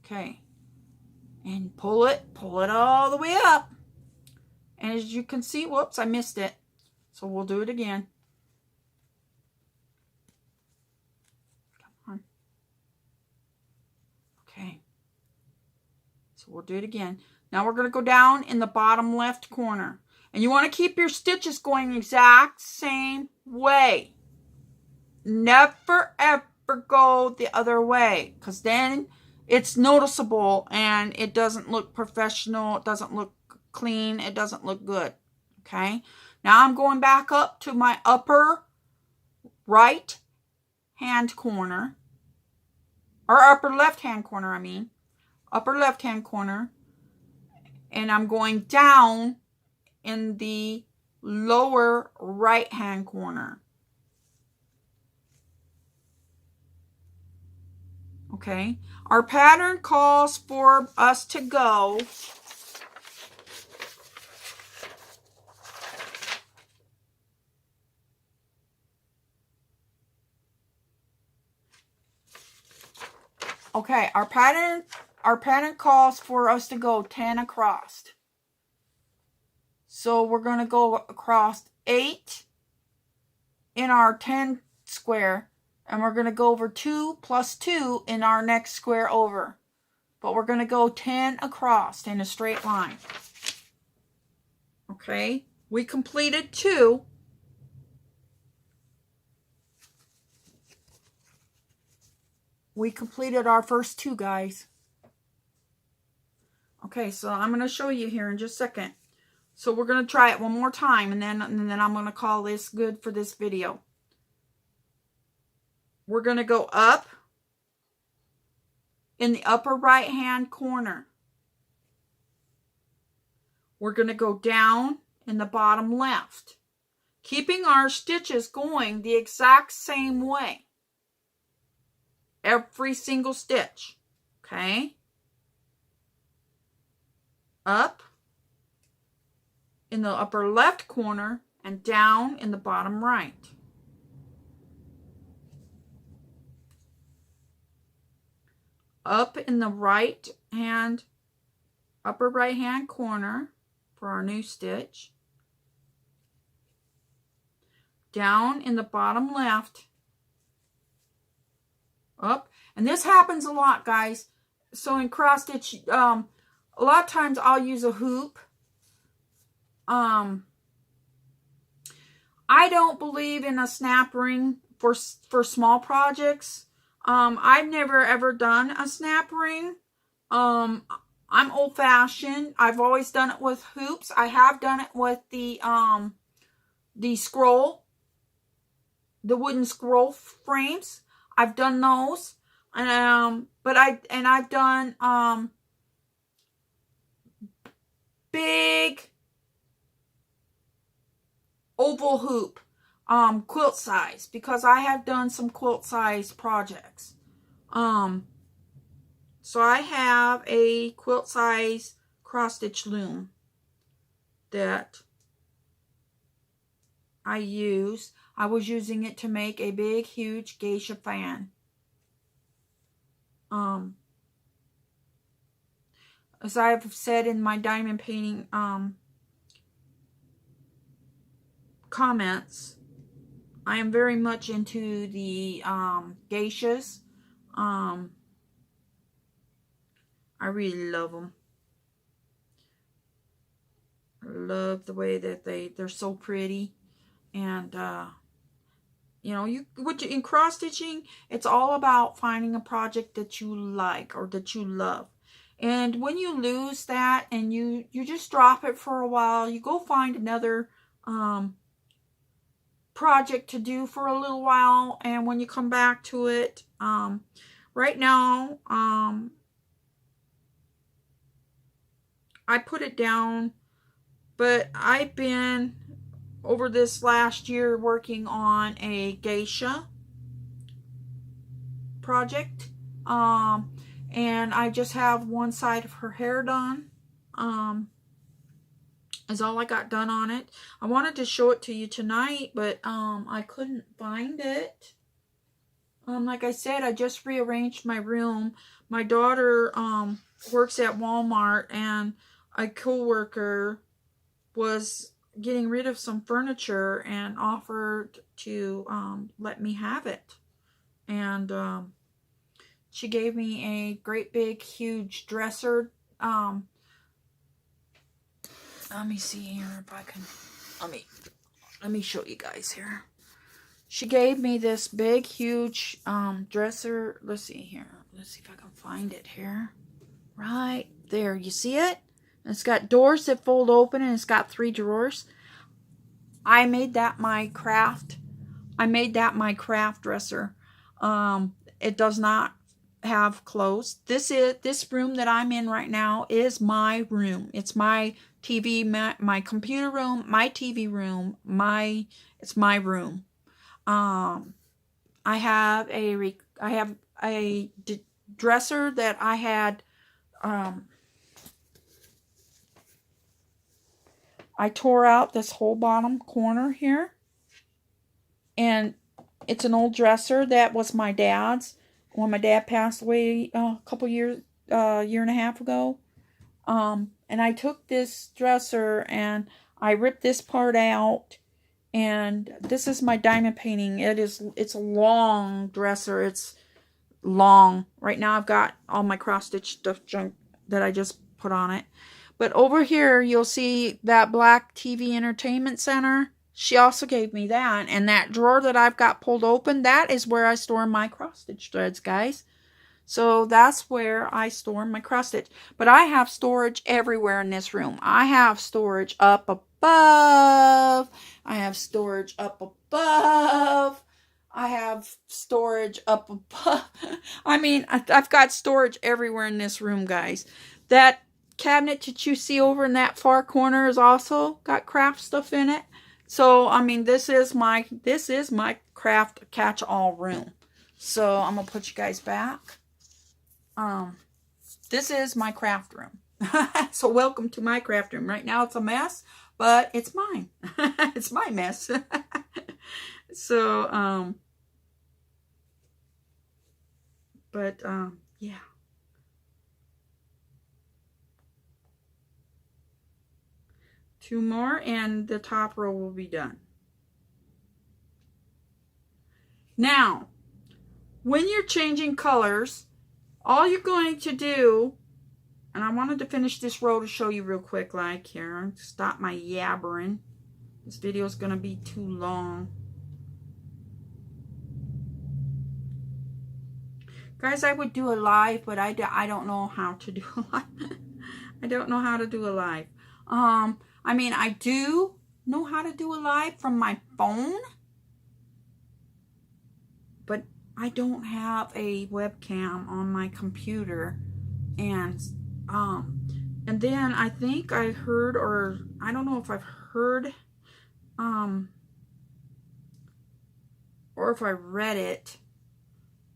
Okay. And pull it all the way up. And as you can see, whoops, I missed it. So we'll do it again. Come on. Okay. So we'll do it again. Now we're going to go down in the bottom left corner. And you want to keep your stitches going the exact same way. Never ever go the other way, because then it's noticeable and it doesn't look professional. It doesn't look clean. It doesn't look good. Okay. Now I'm going back up to my upper right hand corner, or upper left hand corner, I mean. Upper left hand corner. And I'm going down in the lower right hand corner. Okay, our pattern calls for us to go our pattern calls for us to go 10 across. So we're going to go across 8 in our 10 square. And we're going to go over 2 plus 2 in our next square over. But we're going to go 10 across in a straight line. Okay. We completed 2. We completed our first 2, guys. Okay, so I'm going to show you here in just a second. So we're going to try it one more time. And then I'm going to call this good for this video. We're going to go up in the upper right hand corner. We're going to go down in the bottom left, keeping our stitches going the exact same way. Every single stitch. Okay. Up in the upper left corner and down in the bottom right. Up in the upper right hand corner for our new stitch. Down in the bottom left. Up. And this happens a lot, guys. So in cross stitch, a lot of times I'll use a hoop. I don't believe in a snap ring for small projects. I've never ever done a snap ring. I'm old-fashioned. I've always done it with hoops. I have done it with the scroll, the wooden scroll frames. I've done those. But I've done big oval hoop. Quilt size, because I have done some quilt size projects. So I have a quilt size cross stitch loom that I use. I was using it to make a big, huge geisha fan. As I've said in my diamond painting comments, I am very much into the geishas. I really love them. I love the way that they're so pretty. And you know, in cross stitching, it's all about finding a project that you like or that you love. And when you lose that and you just drop it for a while, you go find another project to do for a little while, and when you come back to it, right now, I put it down, but I've been over this last year working on a geisha project, and I just have one side of her hair done. Is all I got done on it. I wanted to show it to you tonight, but I couldn't find it. Like I said, I just rearranged my room, My daughter works at Walmart, and a coworker was getting rid of some furniture and offered to let me have it. And she gave me a great big huge dresser. Let me see here if I can, let me show you guys here. She gave me this big huge dresser. Let's see here. Let's see if I can find it here. Right there. You see it? It's got doors that fold open, and it's got 3 drawers. I made that my craft. I made that my craft dresser. It does not have clothes. This room that I'm in right now is my room. It's my TV, my computer room, my TV room, it's my room. I have a dresser that I had. I tore out this whole bottom corner here, and it's an old dresser that was my dad's when my dad passed away a couple years, year and a half ago. And I took this dresser and I ripped this part out, and this is my diamond painting. It's a long dresser. It's long. Right now I've got all my cross-stitch stuff junk that I just put on it. But over here you'll see that black TV entertainment center. She also gave me that. And that drawer that I've got pulled open, that is where I store my cross-stitch threads, guys. So that's where I store my cross-stitch. But I have storage everywhere in this room. I have storage up above. I have storage up above. I have storage up above. I mean, I've got storage everywhere in this room, guys. That cabinet that you see over in that far corner is also got craft stuff in it. So, I mean, this is my craft catch-all room. So, I'm going to put you guys back. This is my craft room. So, welcome to my craft room. Right now, it's a mess, but it's mine. It's my mess. So, yeah. Two more and the top row will be done. Now, when you're changing colors, all you're going to do, and I wanted to finish this row to show you real quick, like here, stop my yabbering. This video is going to be too long. Guys, I would do a live, but I don't know how to do a live. I don't know how to do a live. I mean, I do know how to do a live from my phone, but I don't have a webcam on my computer. And then I think I heard, or I don't know if I've heard, or if I read it.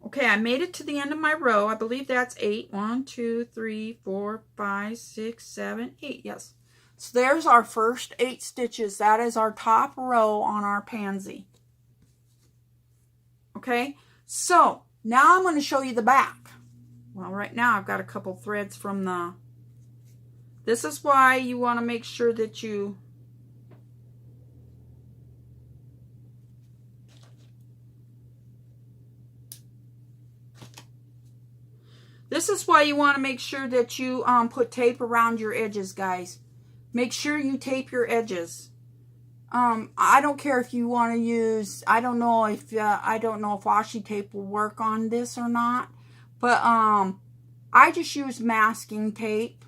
Okay, I made it to the end of my row. I believe that's 8. 1, 2, 3, 4, 5, 6, 7, 8. Yes. So there's our first 8 stitches. That is our top row on our pansy. Okay, so now I'm going to show you the back. Well, right now I've got a couple threads from the... This is why you want to make sure that you... This is why you want to make sure that you put tape around your edges, guys. Make sure you tape your edges. I don't care if you want to use, I don't know if washi tape will work on this or not, but I just use masking tape.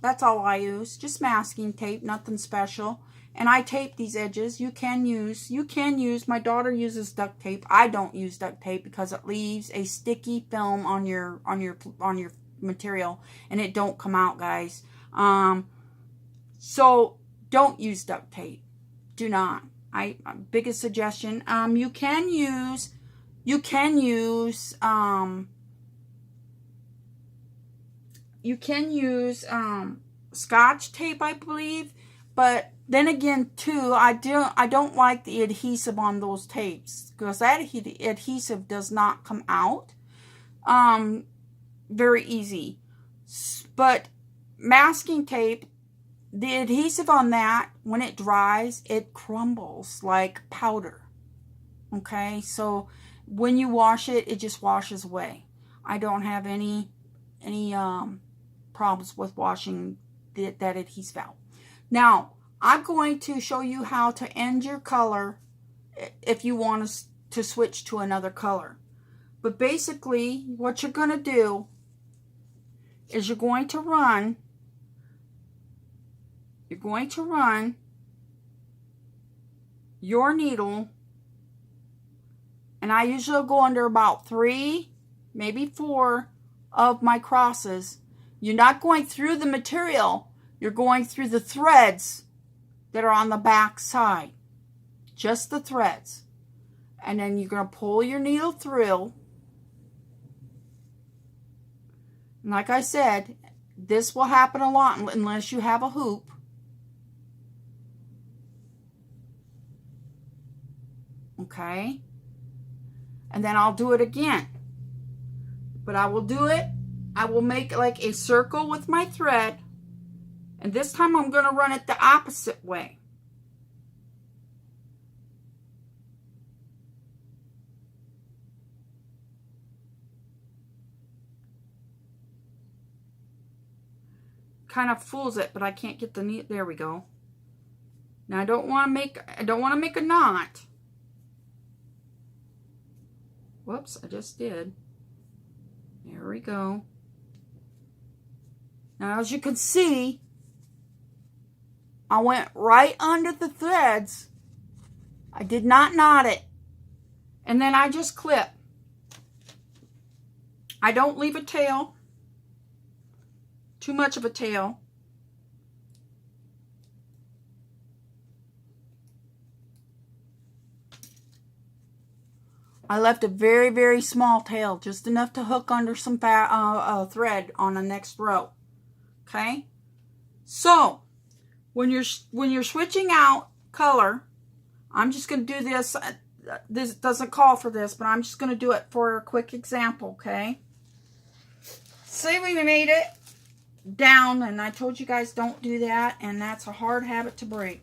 That's all I use, just masking tape, nothing special. And I tape these edges. You can use, my daughter uses duct tape. I don't use duct tape because it leaves a sticky film on your material and it don't come out, guys. So don't use duct tape. Do not. Biggest suggestion. You can use Scotch tape, I believe, but then again too, I don't like the adhesive on those tapes because that adhesive does not come out. very easy. But masking tape, the adhesive on that, when it dries, it crumbles like powder. Okay, so when you wash it, it just washes away. I don't have any problems with washing that adhesive out. Now, I'm going to show you how to end your color if you want to switch to another color. But basically, what you're going to do is you're going to run your needle, and I usually go under about 3, maybe 4 of my crosses. You're not going through the material, you're going through the threads that are on the back side. Just the threads. And then you're going to pull your needle through. And like I said, this will happen a lot unless you have a hoop. Okay? And then I'll do it again. But I will do it. I will make like a circle with my thread. And this time I'm going to run it the opposite way. Kind of fools it, but I can't get the needle. There we go. Now I don't want to make a knot. Whoops, I just did. There we go. Now as you can see, I went right under the threads. I did not knot it. And then I just clip. I don't leave a tail. Too much of a tail. I left a very, very small tail, just enough to hook under some thread on the next row. Okay? So, when you're switching out color, I'm just going to do this. This doesn't call for this, but I'm just going to do it for a quick example, okay? Say we made it down, and I told you guys don't do that, and that's a hard habit to break.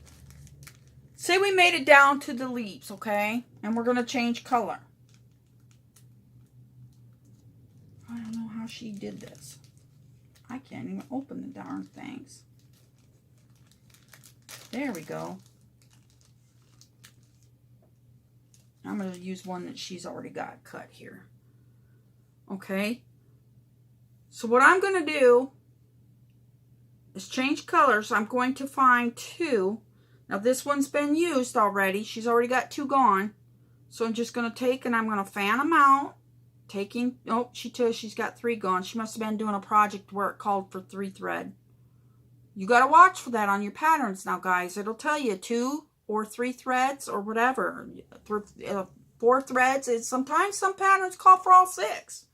Say we made it down to the leaves, okay? And we're going to change color. I don't know how she did this. I can't even open the darn things. There we go. I'm going to use one that she's already got cut here. Okay. So what I'm going to do is change colors. I'm going to find 2. Now this one's been used already. She's already got 2 gone. So I'm just going to take and I'm going to fan them out. Taking, oh, she's got 3 gone. She must have been doing a project where it called for 3 thread. You got to watch for that on your patterns now, guys. It'll tell you 2 or 3 threads or whatever. 4 threads. Sometimes some patterns call for all 6.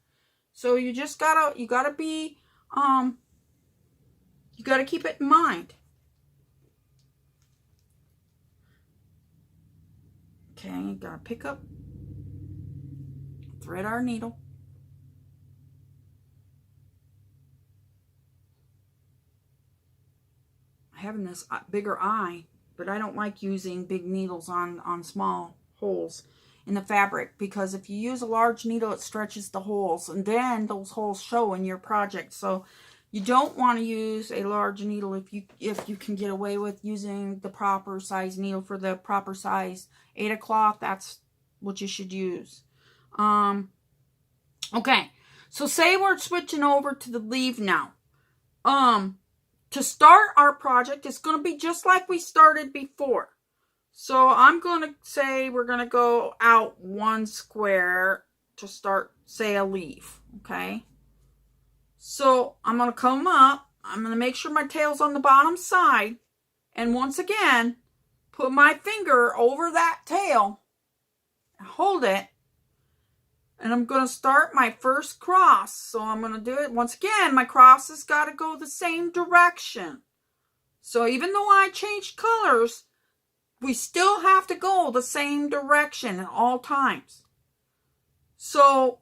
So you just gotta, you gotta keep it in mind. Okay, gotta pick up, thread our needle. Having this bigger eye, but I don't like using big needles on small holes in the fabric, because if you use a large needle, it stretches the holes, and then those holes show in your project. So you don't want to use a large needle if you can get away with using the proper size needle for the proper size Aida cloth. That's what you should use. Okay, so say we're switching over to the leaf now. To start our project, it's going to be just like we started before. So I'm going to say we're going to go out 1 square to start, say, a leaf. Okay. So I'm going to come up. I'm going to make sure my tail's on the bottom side. And once again, put my finger over that tail. Hold it. And I'm going to start my first cross. So I'm going to do it. Once again, my cross has got to go the same direction. So even though I changed colors, we still have to go the same direction at all times. So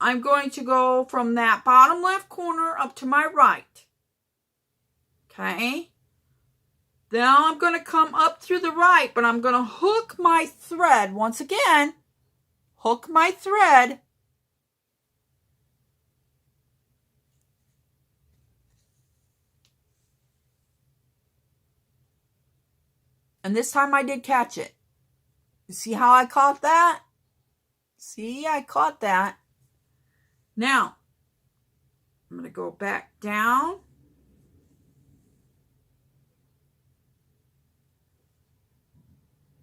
I'm going to go from that bottom left corner up to my right. Okay. Now I'm going to come up through the right, but I'm going to hook my thread. Once again, hook my thread. And this time I did catch it. You see how I caught that? See, I caught that. Now, I'm going to go back down.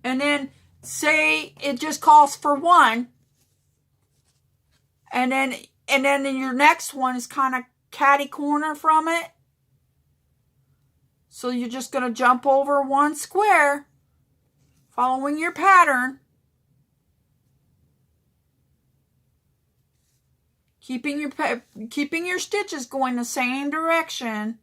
And then say it just calls for one. And then in your next one is kind of catty corner from it. So you're just going to jump over one square, following your pattern. Keeping your stitches going the same direction.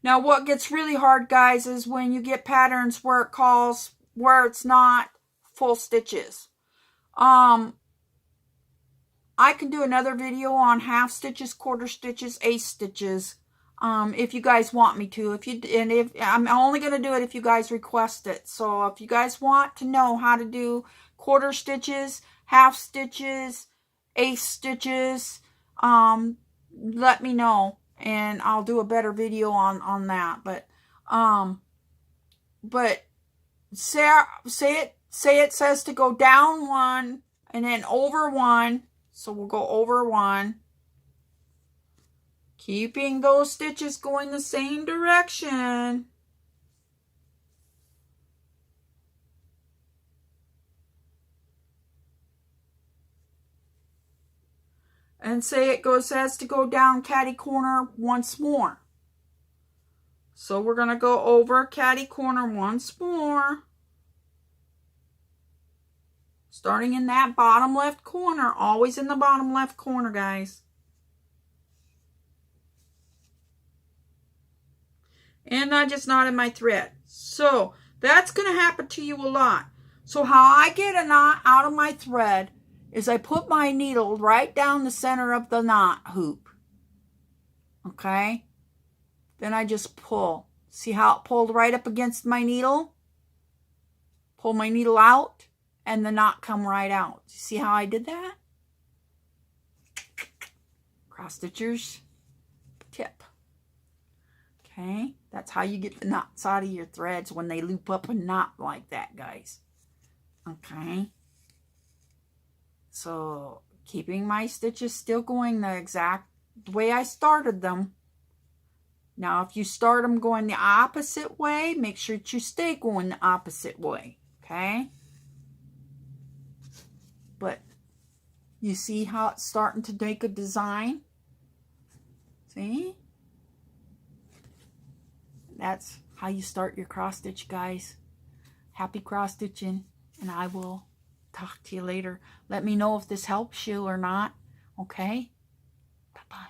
Now what gets really hard, guys, is when you get patterns where it's not full stitches. I can do another video on half stitches, quarter stitches, eighth stitches, if you guys want me to. If I'm only going to do it if you guys request it. So if you guys want to know how to do quarter stitches, half stitches, eighth stitches, let me know, and I'll do a better video on that. But say it says to go down one and then over one. So we'll go over one, keeping those stitches going the same direction. And say it says to go down catty corner once more. So we're going to go over catty corner once more. Starting in that bottom left corner. Always in the bottom left corner, guys. And I just knotted my thread. So that's going to happen to you a lot. So how I get a knot out of my thread is I put my needle right down the center of the knot hoop. Okay? Then I just pull. See how it pulled right up against my needle? Pull my needle out and the knot come right out. See how I did that? Cross stitchers tip. Okay? That's how you get the knots out of your threads when they loop up a knot like that, guys. Okay? So, keeping my stitches still going the exact way I started them. Now, if you start them going the opposite way, make sure that you stay going the opposite way. Okay? But, you see how it's starting to make a design? See? That's how you start your cross stitch, guys. Happy cross stitching, and I will talk to you later. Let me know if this helps you or not. Okay? Bye-bye.